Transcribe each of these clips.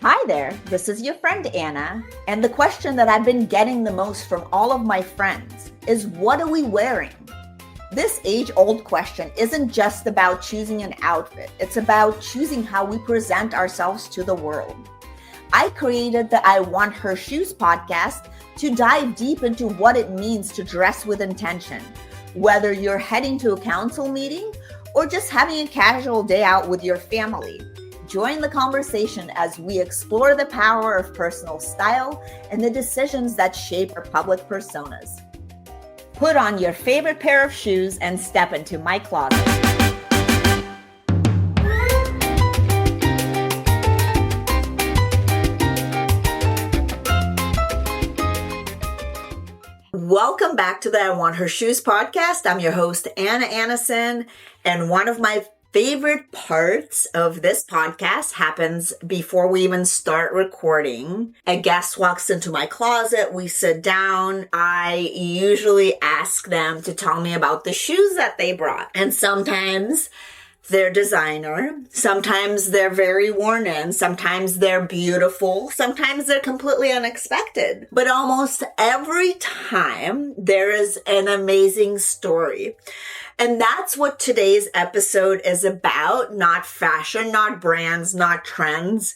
Hi there, this is your friend Anna, and the question that I've been getting the most from all of my friends is, what are we wearing? This age-old question isn't just about choosing an outfit, it's about choosing how we present ourselves to the world. I created the I Want Her Shoes podcast to dive deep into what it means to dress with intention, whether you're heading to a council meeting or just having a casual day out with your family. Join the conversation as we explore the power of personal style and the decisions that shape our public personas. Put on your favorite pair of shoes and step into my closet. Welcome back to the I Want Her Shoes podcast. I'm your host, Anna Annison, and one of my favorite parts of this podcast happens before we even start recording. A guest walks into my closet, we sit down. I usually ask them to tell me about the shoes that they brought. And sometimes they're designer, sometimes they're very worn in, sometimes they're beautiful, sometimes they're completely unexpected. But almost every time there is an amazing story. And that's what today's episode is about. Not fashion, not brands, not trends,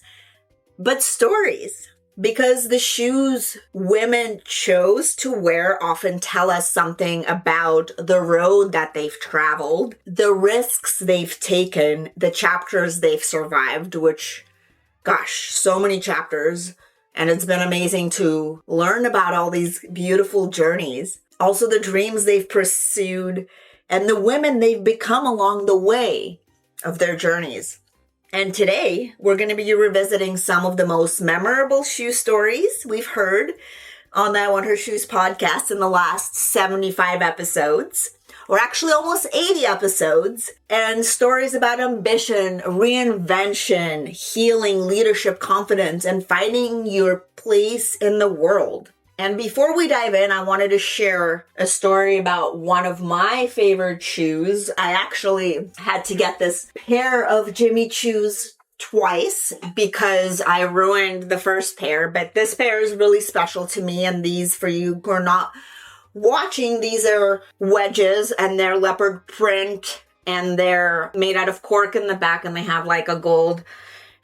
but stories. Because the shoes women chose to wear often tell us something about the road that they've traveled, the risks they've taken, the chapters they've survived, which, gosh, so many chapters. And it's been amazing to learn about all these beautiful journeys. Also the dreams they've pursued and the women they've become along the way of their journeys. And today, we're going to be revisiting some of the most memorable shoe stories we've heard on the I Want Her Shoes podcast in the last 75 episodes, or actually almost 80 episodes, and stories about ambition, reinvention, healing, leadership, confidence, and finding your place in the world. And before we dive in, I wanted to share a story about one of my favorite shoes. I actually had to get this pair of Jimmy Choos twice because I ruined the first pair. But this pair is really special to me. And these, for you who are not watching, these are wedges and they're leopard print and they're made out of cork in the back and they have like a gold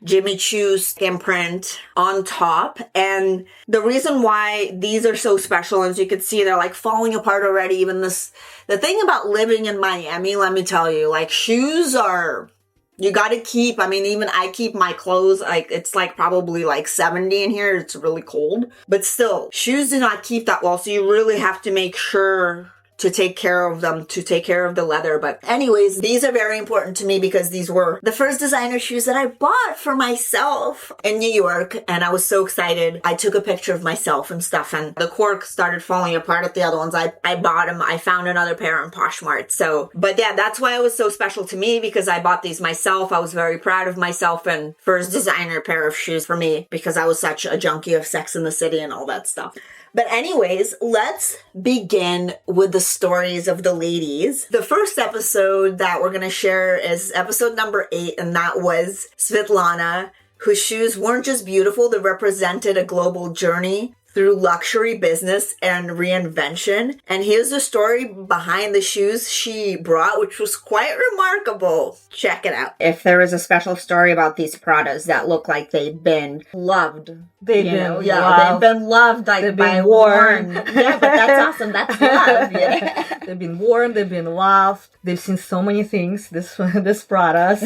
Jimmy Choo's imprint on top. And the reason why these are so special, as you can see, they're like falling apart already. Even this, the thing about living in Miami, let me tell you, like shoes are, you got to keep, even I keep my clothes, like it's like probably like 70 in here. It's really cold, but still shoes do not keep that well. So you really have to make sure to take care of them, to take care of the leather. But anyways, these are very important to me because these were the first designer shoes that I bought for myself in New York. And I was so excited. I took a picture of myself and stuff and the cork started falling apart at the other ones. I bought them. I found another pair on Poshmark. So, but yeah, that's why it was so special to me because I bought these myself. I was very proud of myself and first designer pair of shoes for me because I was such a junkie of Sex and the City and all that stuff. But anyways, let's begin with the stories of the ladies. The first episode that we're going to share is episode number 8, and that was Svetlana, whose shoes weren't just beautiful, they represented a global journey through luxury business and reinvention. And here's the story behind the shoes she brought, which was quite remarkable. Check it out. If there is a special story about these Pradas that look like they've been loved. They've been loved, like they've been worn. Yeah, but that's awesome. That's love. Yeah. They've been worn, they've been loved. They've seen so many things, this Pradas.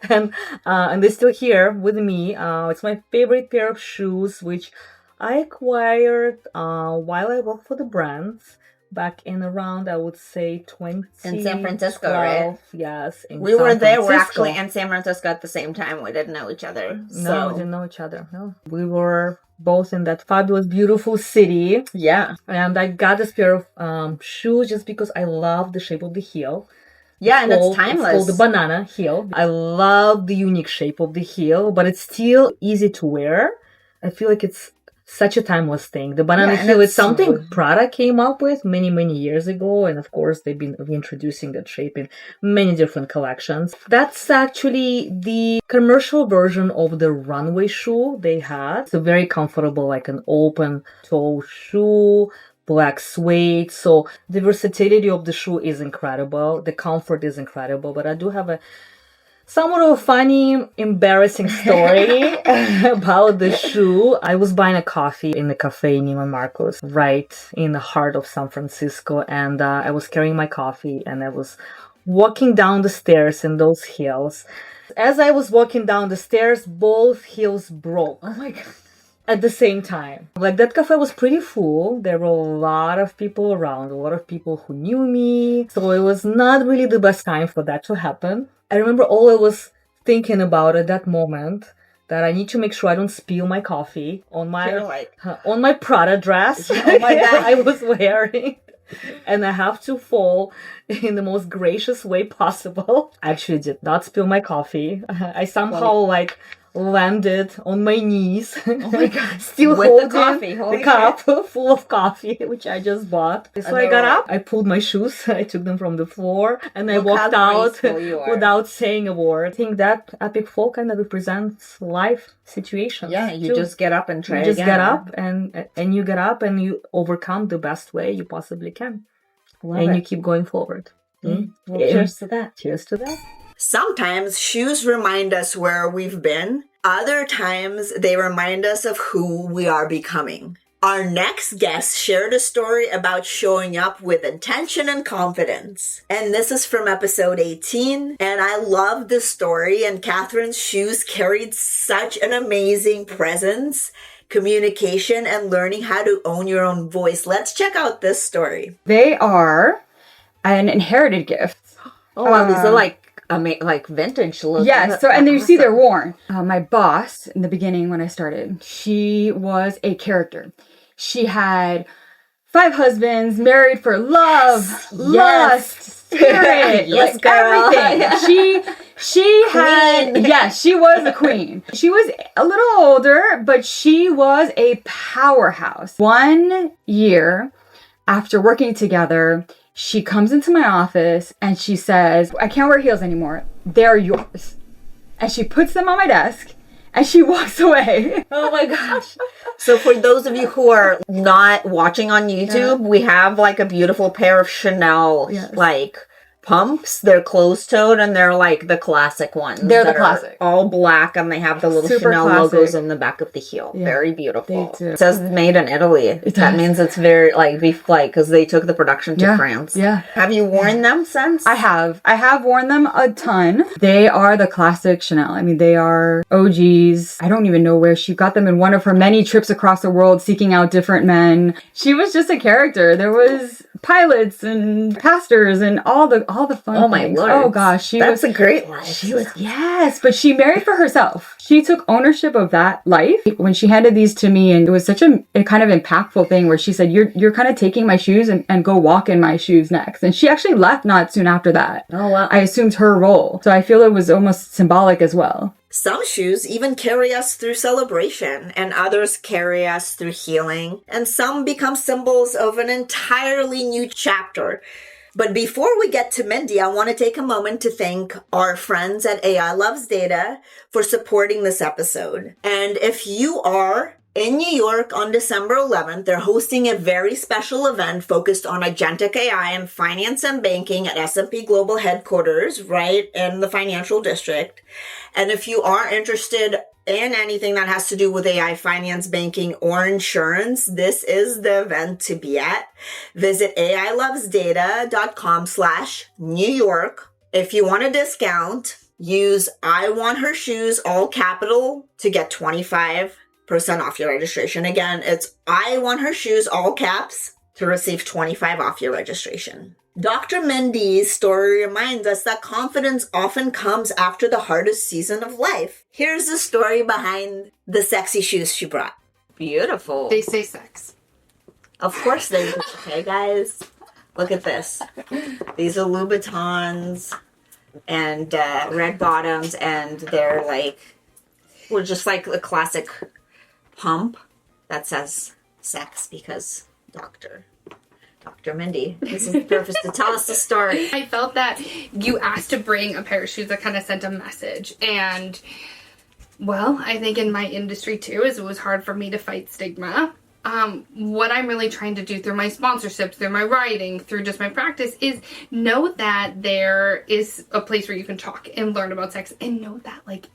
and they're still here with me. It's my favorite pair of shoes, which I acquired while I worked for the brands back in around, I would say, 20... In San Francisco, right? Yes. We were there. We're actually in San Francisco at the same time. We didn't know each other. No, we didn't know each other. No. We were both in that fabulous, beautiful city. Yeah. And I got this pair of shoes just because I love the shape of the heel. Yeah, and it's timeless. It's called the banana heel. I love the unique shape of the heel, but it's still easy to wear. I feel like it's such a timeless thing. The banana Yeah, and heel is it's something Prada came up with many, many years ago. And of course, they've been reintroducing that shape in many different collections. That's actually the commercial version of the runway shoe they had. It's a very comfortable, like an open toe shoe, black suede. So the versatility of the shoe is incredible. The comfort is incredible. But I do have a somewhat of a funny, embarrassing story about the shoe. I was buying a coffee in the cafe in Neiman Marcus, right in the heart of San Francisco, and I was carrying my coffee, and I was walking down the stairs in those heels. As I was walking down the stairs, both heels broke. Oh my God. At the same time. Like, that cafe was pretty full. There were a lot of people around, a lot of people who knew me. So it was not really the best time for that to happen. I remember all I was thinking about at that moment, that I need to make sure I don't spill my coffee on my Prada dress Oh my God. I was wearing. And I have to fall in the most gracious way possible. I actually did not spill my coffee. I somehow landed on my knees. Oh my God. Still With holding the coffee. Holy the cup full of coffee, which I just bought. So I got right. up, I pulled my shoes, I took them from the floor, and I Look walked how out graceful you are. without saying a word. I think that epic fall kind of represents life situations. Yeah, you too. just get up and try You just again. get up and you get up and you overcome the best way you possibly can. Love and it. you keep going forward. Well, Yeah. cheers to that. Cheers to that. Sometimes shoes remind us where we've been. Other times they remind us of who we are becoming. Our next guest shared a story about showing up with intention and confidence. And this is from episode 18. And I love this story. And Catherine's shoes carried such an amazing presence, communication, and learning how to own your own voice. Let's check out this story. They are an inherited gift. Oh, wow. These are like vintage look. Yes, so and you see they're worn. My boss in the beginning when I started, she was a character. She had 5 husbands, married for love, lust, spirit, Yes, like girl. everything. She had, yes, she was a queen. She was a little older, but she was a powerhouse. 1 year after working together, she comes into my office and she says, I can't wear heels anymore. They're yours. And she puts them on my desk and she walks away. Oh my gosh. So for those of you who are not watching on YouTube, we have like a beautiful pair of Chanel pumps. They're closed-toed and they're like the classic ones. They're the that are classic. all black and they have the little Super Chanel classic. logos in the back of the heel. Yeah, Very beautiful. they do. It says made in Italy. That does. means it's very because they took the production to Yeah, France. yeah. Have you worn them since? I have worn them a ton. They are the classic Chanel. I mean, they are OGs. I don't even know where she got them in one of her many trips across the world seeking out different men. She was just a character. There was pilots and pastors and all the fun Oh my things. lord. Oh gosh, That's a great life. She was, yes, but she married for herself. She took ownership of that life. When she handed these to me, and it was such a kind of impactful thing where she said, you're kind of taking my shoes and go walk in my shoes next. And she actually left not soon after that. Oh wow. I assumed her role. So I feel it was almost symbolic as well. Some shoes even carry us through celebration, and others carry us through healing, and some become symbols of an entirely new chapter. But before we get to Mindy, I want to take a moment to thank our friends at AI Loves Data for supporting this episode. And if you are in New York on December 11th, they're hosting a very special event focused on agentic AI and finance and banking at S&P Global headquarters, right in the financial district. And if you are interested in anything that has to do with AI, finance, banking, or insurance, this is the event to be at. Visit ailovesdata.com/New York. If you want a discount, use I want her shoes, all capital, to get 25% off your registration. Again, it's I want her shoes, all caps, to receive 25% off your registration. Dr. Mindy's story reminds us that confidence often comes after the hardest season of life. Here's the story behind the sexy shoes she brought. Beautiful. They say sex. Of course they do. Okay, guys? Look at this. These are Louboutins and red bottoms, and they're just like a classic pump. that says sex because Dr. Mindy, this is the purpose to tell us the story. I felt that you asked to bring a pair of shoes that kind of sent a message. And, well, I think in my industry too, is it was hard for me to fight stigma. What I'm really trying to do through my sponsorships, through my writing, through just my practice is know that there is a place where you can talk and learn about sex, and know that, like,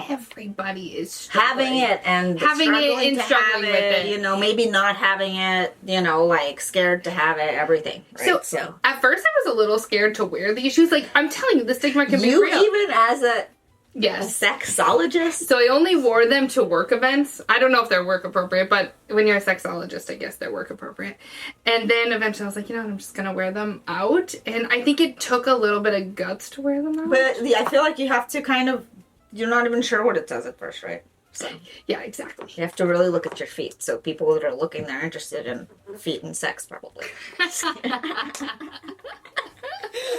everybody is having it and struggling with it, you know, maybe not having it, you know, like scared to have it, everything. Right? So at first I was a little scared to wear these shoes. Like, I'm telling you, the stigma can be real. You even as a yes. sexologist? So I only wore them to work events. I don't know if they're work appropriate, but when you're a sexologist, I guess they're work appropriate. And then eventually I was like, you know what, I'm just going to wear them out. And I think it took a little bit of guts to wear them out. But I feel like you have to kind of, you're not even sure what it says at first, right? So yeah, exactly. You have to really look at your feet. So people that are looking, they're interested in feet and sex, probably.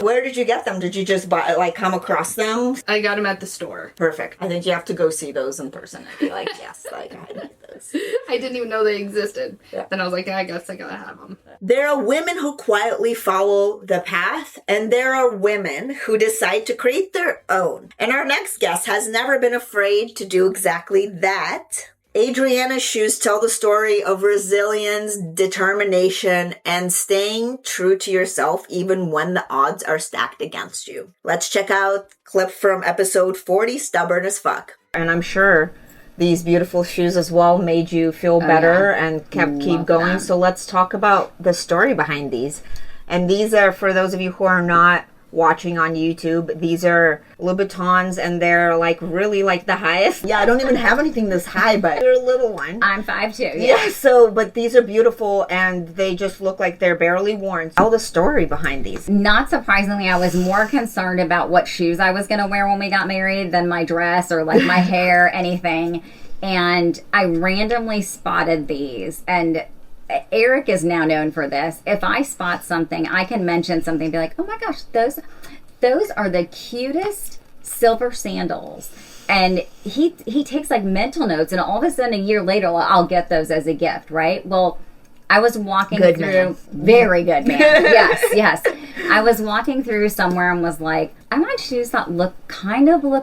Where did you get them? Did you just buy, like, come across them? I got them at the store. Perfect. I think you have to go see those in person and be like, yes, like, I need those. I didn't even know they existed. Yeah. Then I was like, I guess I gotta have them. There are women who quietly follow the path, and there are women who decide to create their own. And our next guest has never been afraid to do exactly that. Adriana's shoes tell the story of resilience, determination, and staying true to yourself even when the odds are stacked against you. Let's check out a clip from episode 40, Stubborn as Fuck. And I'm sure these beautiful shoes as well made you feel better and keep going. Them. So let's talk about the story behind these. And these are, for those of you who are not watching on YouTube, these are Louboutins, and they're like really like the highest. Yeah, I don't even have anything this high, but they're a little one. I'm 5'2". Yeah, so, but these are beautiful, and they just look like they're barely worn. Tell the story behind these. Not surprisingly, I was more concerned about what shoes I was going to wear when we got married than my dress or like my hair, anything. And I randomly spotted these, and Eric is now known for this. If I spot something, I can mention something and be like, oh my gosh, those are the cutest silver sandals. And he takes like mental notes, and all of a sudden a year later, I'll get those as a gift, right? Well, I was walking good through, man. Very good man. Yes. I was walking through somewhere and was like, I want shoes that look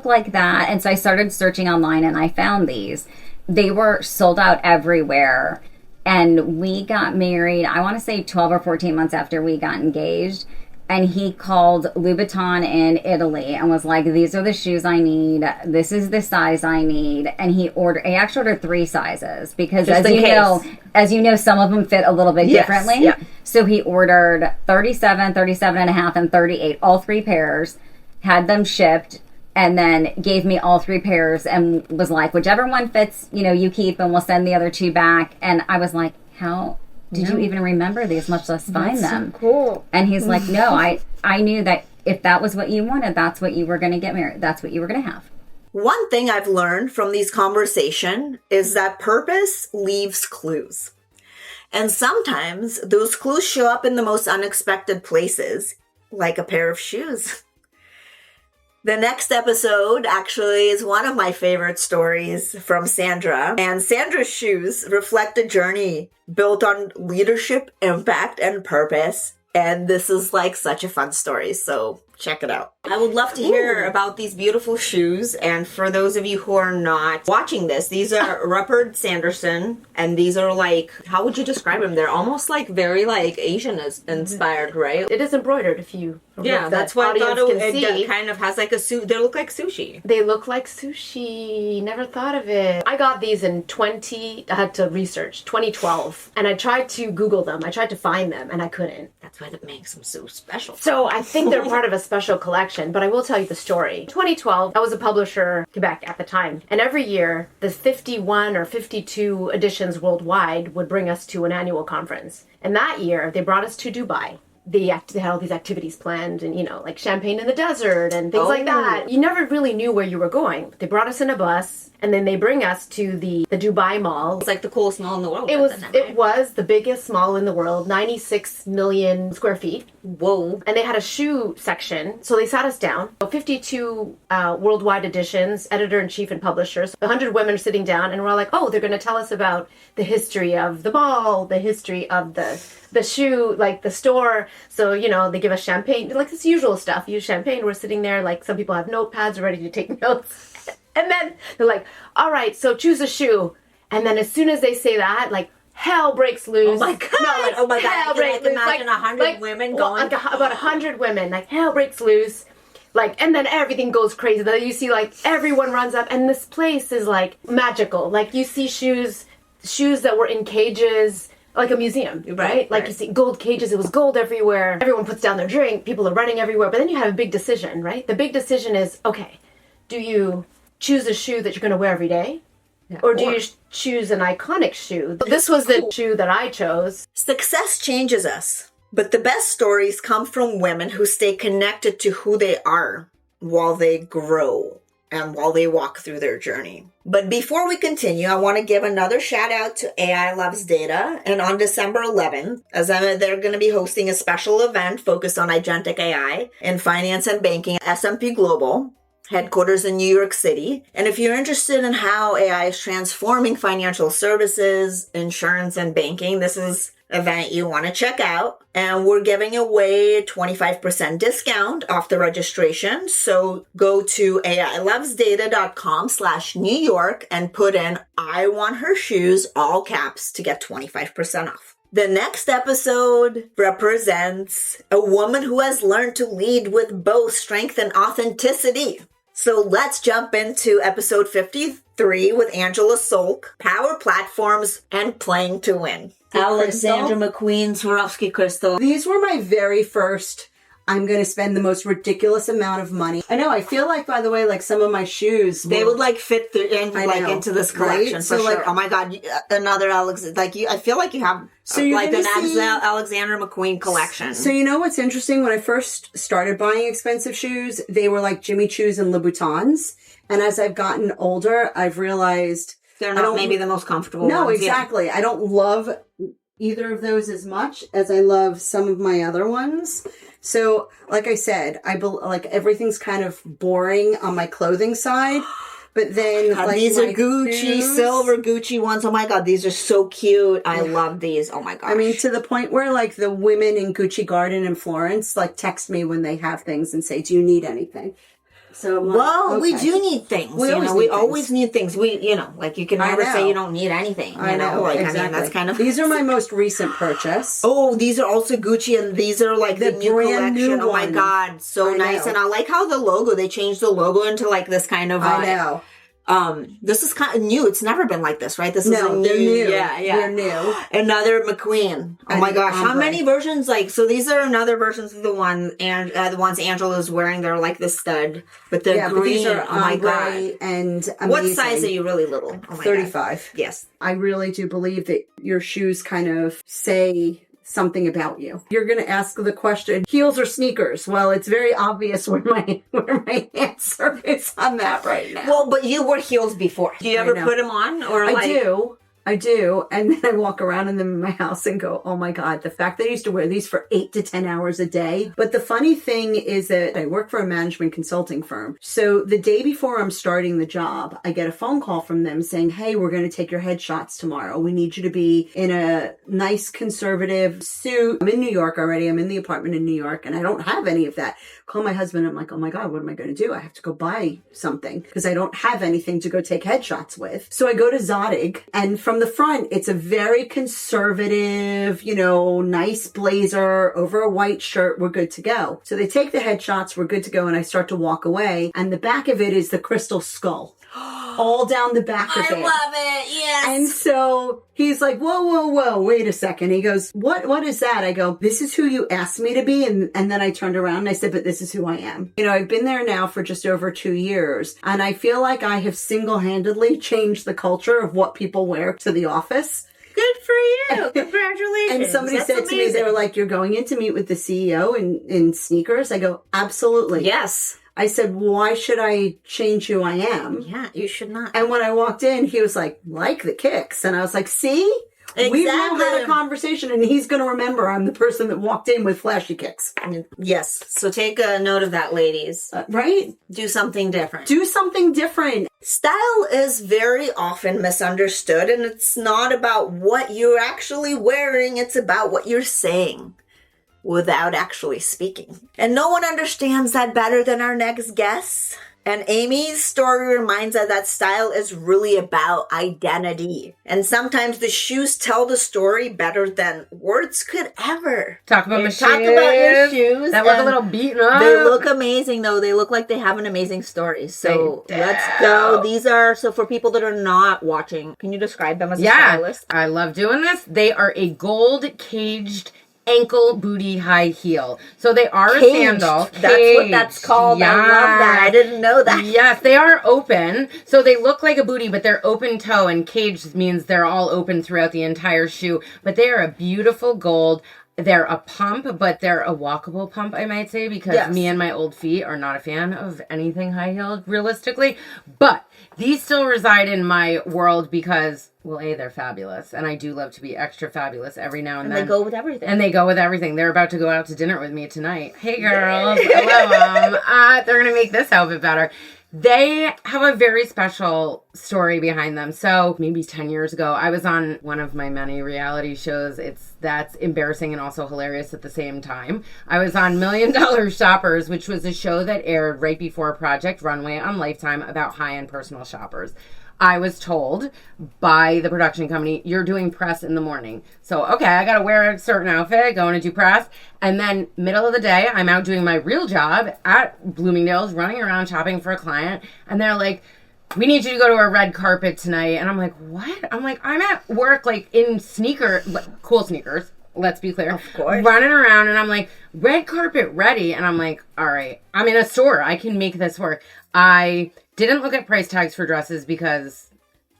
like that. And so I started searching online, and I found these. They were sold out everywhere. And we got married, I want to say 12 or 14 months after we got engaged. And he called Louboutin in Italy and was like, these are the shoes I need. This is the size I need. And he actually ordered 3 sizes because as you know, some of them fit a little bit differently. Yeah. So he ordered 37, 37 and a half, and 38, all 3 pairs, had them shipped, and then gave me all 3 pairs and was like, whichever one fits, you keep, and we'll send the other 2 back. And I was like, how did you even remember these, much less find them? So cool. And he's like, no, I knew that if that was what you wanted, that's what you were going to get married. That's what you were going to have. One thing I've learned from these conversations is that purpose leaves clues. And sometimes those clues show up in the most unexpected places, like a pair of shoes. The next episode actually is one of my favorite stories from Sandra. And Sandra's shoes reflect a journey built on leadership, impact, and purpose. And this is like such a fun story. So check it out. I would love to hear about these beautiful shoes. And for those of you who are not watching this, these are Rupert Sanderson. And these are like, how would you describe them? They're almost like very like Asian inspired, right? It is embroidered if you... Yeah, that's why I thought it kind of has like a suit. They look like sushi. They look like sushi. Never thought of it. I got these in I had to research, 2012. And I tried to Google them. I tried to find them, and I couldn't. That's why that makes them so special. So I think they're part of a special collection, but I will tell you the story. 2012, I was a publisher, Quebec at the time. And every year, the 51 or 52 editions worldwide would bring us to an annual conference. And that year, they brought us to Dubai. they had all these activities planned and, like champagne in the desert and things like that. You never really knew where you were going. They brought us in a bus and then they bring us to the Dubai Mall. It's like the coolest mall in the world. It was the biggest mall in the world, 96 million square feet. Whoa. And they had a shoe section. So they sat us down. 52 worldwide editions, editor-in-chief and publishers. 100 women are sitting down and we're all like, oh, they're going to tell us about the history of the mall, the history of the shoe, like the store. So, they give us champagne, like this usual stuff. Use champagne. We're sitting there, like some people have notepads ready to take notes. And then they're like, all right, so choose a shoe. And then as soon as they say that, like, hell breaks loose. Oh my God. No, my God. hell breaks loose. loose. Imagine 100 women going. About 100 women. Like, hell breaks loose. Like, and then everything goes crazy. Then you see, like, everyone runs up. And this place is, like, magical. Like, you see shoes that were in cages, like a museum, right? Like, you see gold cages. It was gold everywhere. Everyone puts down their drink. People are running everywhere. But then you have a big decision, right? The big decision is, okay, do you choose a shoe that you're going to wear every day? Yeah. Or do you choose an iconic shoe? This was the shoe that I chose. Success changes us, but the best stories come from women who stay connected to who they are while they grow and while they walk through their journey. But before we continue, I want to give another shout out to AI Loves Data. And on December 11th, they're going to be hosting a special event focused on agentic AI in finance and banking at S&P Global, headquarters in New York City. And if you're interested in how AI is transforming financial services, insurance, and banking, this is an event you want to check out. And we're giving away a 25% discount off the registration. So go to ailovesdata.com/New York and put in I want her shoes, all caps, to get 25% off. The next episode represents a woman who has learned to lead with both strength and authenticity. So let's jump into episode 53 with Angela Solk, Power Platforms and Playing to Win. Alexandra McQueen, Swarovski Crystal. These were my very first, I'm going to spend the most ridiculous amount of money. I know, I feel like, by the way, like some of my shoes, they would like fit into this collection, right? For so, sure. Like, oh my God, another I feel like you have Alexandra McQueen collection. So you know what's interesting? When I first started buying expensive shoes, they were like Jimmy Choo's and Louboutins. And as I've gotten older, I've realized they're not maybe the most comfortable ones. No, exactly. Yeah. I don't love either of those as much as I love some of my other ones. So, like I said, like everything's kind of boring on my clothing side. But then, God, these are Gucci, silver Gucci ones. Oh my God, these are so cute. I love these. Oh my gosh. I mean, to the point where like the women in Gucci Garden in Florence like text me when they have things and say, do you need anything? So, we do need things. We always need things. Like you can never say you don't need anything. I know. Like, exactly. I mean, that's kind of. These are my most recent purchase. Oh, these are also Gucci, and these are like the new collection. Oh my God, so nice! And I like how the logo. They changed the logo into like this kind of. I know. This is kind of new. It's never been like this, right? This is they're new. Yeah. They're new. Another McQueen. Oh my gosh, how many versions? Like, so these are another versions of the one and the ones Angela's wearing. They're like the stud, but they're green. But these are oh my God! And amazing. What size are you? Really little? Oh my 35. God. Yes, I really do believe that your shoes kind of say something about you. You're going to ask the question, heels or sneakers? Well, it's very obvious where my answer is on that right now. Well, but you wore heels before. Do you ever put them on? Or I do. And then I walk around in them in my house and go, oh my God, the fact that I used to wear these for 8 to 10 hours a day. But the funny thing is that I work for a management consulting firm. So the day before I'm starting the job, I get a phone call from them saying, hey, we're going to take your headshots tomorrow. We need you to be in a nice conservative suit. I'm in New York already. I'm in the apartment in New York and I don't have any of that. Call my husband. I'm like, oh my God, what am I going to do? I have to go buy something because I don't have anything to go take headshots with. So I go to Zadig and from the front, it's a very conservative, nice blazer over a white shirt. We're good to go. So they take the headshots. We're good to go. And I start to walk away. And the back of it is the crystal skull. All down the back of it. I love it. Yes. And so he's like, whoa, wait a second. He goes, what is that? I go, this is who you asked me to be. And then I turned around and I said, but this is who I am. I've been there now for just over 2 years. And I feel like I have single-handedly changed the culture of what people wear to the office. Good for you. Congratulations. And somebody That's said to me, they were like, "You're going in to meet with the CEO in sneakers?" I go, "Absolutely." Yes. I said, "Why should I change who I am?" Yeah, you should not. And when I walked in, he was like the kicks. And I was like, "See? We've now had a conversation, and he's going to remember I'm the person that walked in with flashy kicks." Yes. So take a note of that, ladies. Right? Do something different. Do something different. Style is very often misunderstood, and it's not about what you're actually wearing, it's about what you're saying without actually speaking. And no one understands that better than our next guest. And Amy's story reminds us that style is really about identity. And sometimes the shoes tell the story better than words could ever. Talk about my Talk about your shoes. That look a and little beaten up. They look amazing, though. They look like they have an amazing story. So let's go. These are, so for people that are not watching, can you describe them as a stylist? I love doing this. They are a gold caged ankle booty high heel. So they are a sandal. That's what that's called. Yeah. I love that. I didn't know that. Yes, they are open. So they look like a booty, but they're open toe, and caged means they're all open throughout the entire shoe. But they are a beautiful gold. They're a pump, but they're a walkable pump, I might say, because me and my old feet are not a fan of anything high-heeled, realistically. But these still reside in my world because, well, A, they're fabulous. And I do love to be extra fabulous every now and then. And they go with everything. And they go with everything. They're about to go out to dinner with me tonight. Hey, girls. Hello, they're going to make this outfit better. They have a very special story behind them. So maybe 10 years ago, I was on one of my many reality shows. That's embarrassing and also hilarious at the same time. I was on $1 Million Shoppers, which was a show that aired right before Project Runway on Lifetime about high-end personal shoppers. I was told by the production company, you're doing press in the morning. So, okay, I got to wear a certain outfit, going to do press. And then middle of the day, I'm out doing my real job at Bloomingdale's, running around shopping for a client. And they're like, we need you to go to a red carpet tonight. And I'm like, what? I'm like, I'm at work, like in cool sneakers. Let's be clear. Of course. Running around and I'm like, red carpet ready. And I'm like, all right, I'm in a store. I can make this work. I didn't look at price tags for dresses because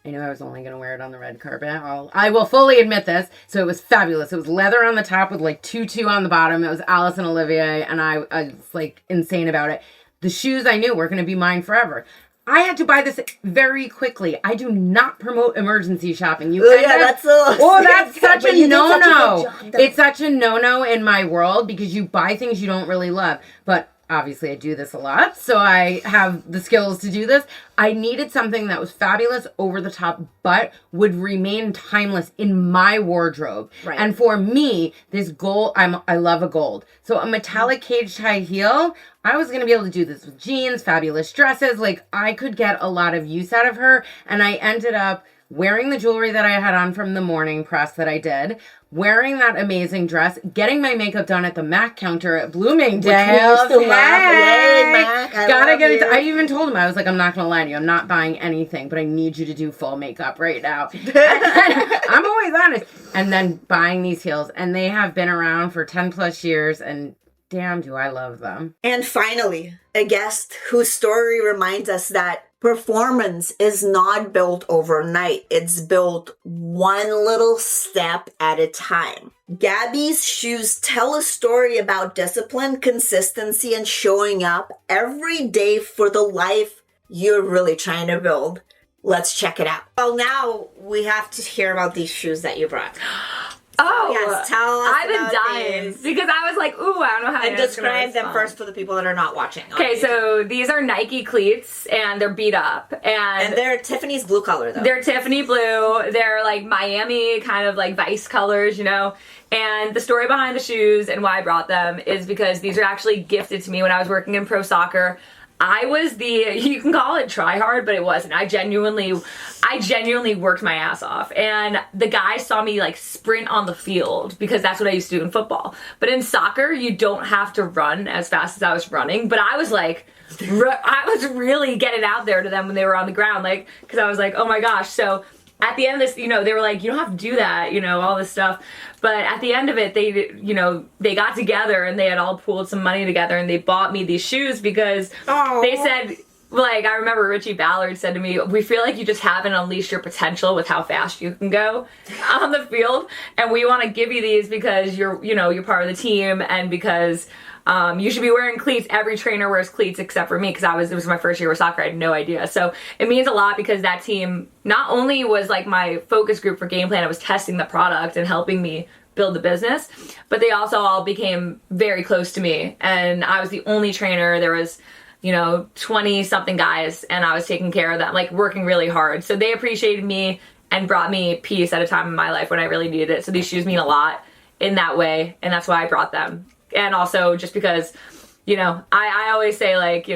I knew I was only going to wear it on the red carpet. I will fully admit this. So it was fabulous. It was leather on the top with like tutu on the bottom. It was Alice and Olivia, and I was like insane about it. The shoes I knew were going to be mine forever. I had to buy this very quickly. I do not promote emergency shopping. That's such a no-no. It's such a no-no in my world because you buy things you don't really love. But obviously I do this a lot, so I have the skills to do this. I needed something that was fabulous, over the top, but would remain timeless in my wardrobe. Right. And for me, this gold, I love a gold. So a metallic caged high heel, I was going to be able to do this with jeans, fabulous dresses. Like, I could get a lot of use out of her. And I ended up wearing the jewelry that I had on from the morning press that I did, wearing that amazing dress, getting my makeup done at the MAC counter at Bloomingdale's. Gotta get it. I even told him, I was like, I'm not gonna lie to you, I'm not buying anything, but I need you to do full makeup right now. I'm always honest. And then buying these heels, and they have been around for 10 plus years, and damn, do I love them. And finally, a guest whose story reminds us that performance is not built overnight. It's built one little step at a time. Gabby's shoes tell a story about discipline, consistency, and showing up every day for the life you're really trying to build. Let's check it out. Well, now we have to hear about these shoes that you brought. Oh, yes, tell us. I've been dying these. because I was like, ooh, I don't know how And describe them first for the people that are not watching. Okay, so these are Nike cleats, and they're beat up. And they're Tiffany's blue color, though. They're Tiffany blue. They're like Miami kind of like Vice colors, you know? And the story behind the shoes and why I brought them is because these are actually gifted to me when I was working in pro soccer. I was you can call it try hard, but it wasn't. I genuinely worked my ass off. And the guys saw me like sprint on the field because that's what I used to do in football. But in soccer, you don't have to run as fast as I was running. But I was like, I was really getting out there to them when they were on the ground, like, because I was like, oh my gosh. So at the end of this, you know, they were like, you don't have to do that, you know, all this stuff. But at the end of it, they got together and they had all pooled some money together and they bought me these shoes because they said, Like, I remember Richie Ballard said to me, we feel like you just haven't unleashed your potential with how fast you can go on the field. And we want to give you these because you're part of the team, and because you should be wearing cleats. Every trainer wears cleats except for me, because it was my first year with soccer. I had no idea. So it means a lot, because that team not only was like my focus group for game plan, it was testing the product and helping me build the business, but they also all became very close to me. And I was the only trainer. There was 20 something guys, and I was taking care of them, like working really hard. So they appreciated me and brought me peace at a time in my life when I really needed it. So these shoes mean a lot in that way, and that's why I brought them. And also just because, I always say, like,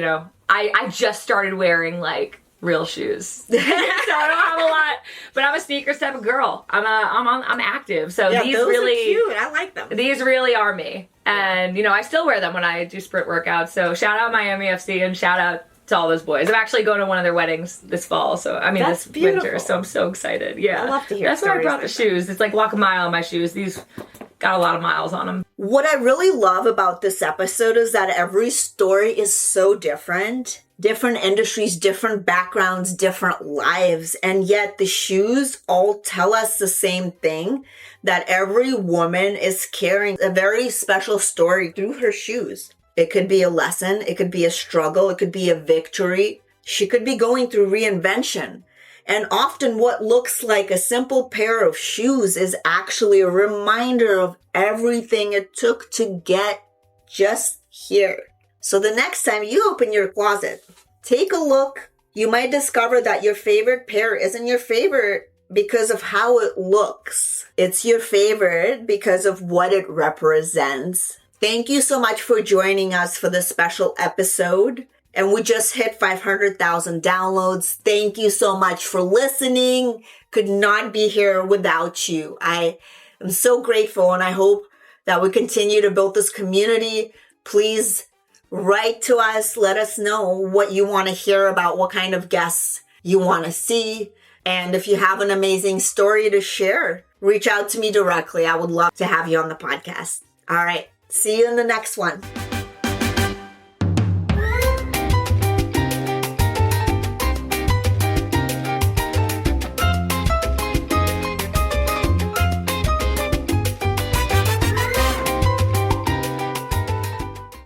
I just started wearing like real shoes. So I don't have a lot, but I'm a sneakers type of girl. I'm active. So these those really are cute. I like them. These really are me. And, I still wear them when I do sprint workouts. So shout out Miami FC and shout out to all those boys. I'm actually going to one of their weddings this fall. So, That's this beautiful. winter. So I'm so excited. Yeah. I love to hear That's why I stories brought like the shoes. It's like walk a mile in my shoes. These got a lot of miles on them. What I really love about this episode is that every story is so different. Different industries, different backgrounds, different lives. And yet the shoes all tell us the same thing, that every woman is carrying a very special story through her shoes. It could be a lesson. It could be a struggle. It could be a victory. She could be going through reinvention. And often what looks like a simple pair of shoes is actually a reminder of everything it took to get just here. So the next time you open your closet, take a look. You might discover that your favorite pair isn't your favorite because of how it looks. It's your favorite because of what it represents. Thank you so much for joining us for this special episode. And we just hit 500,000 downloads. Thank you so much for listening. Could not be here without you. I am so grateful, and I hope that we continue to build this community. Please write to us. Let us know what you want to hear about, what kind of guests you want to see. And if you have an amazing story to share, reach out to me directly. I would love to have you on the podcast. All right. See you in the next one.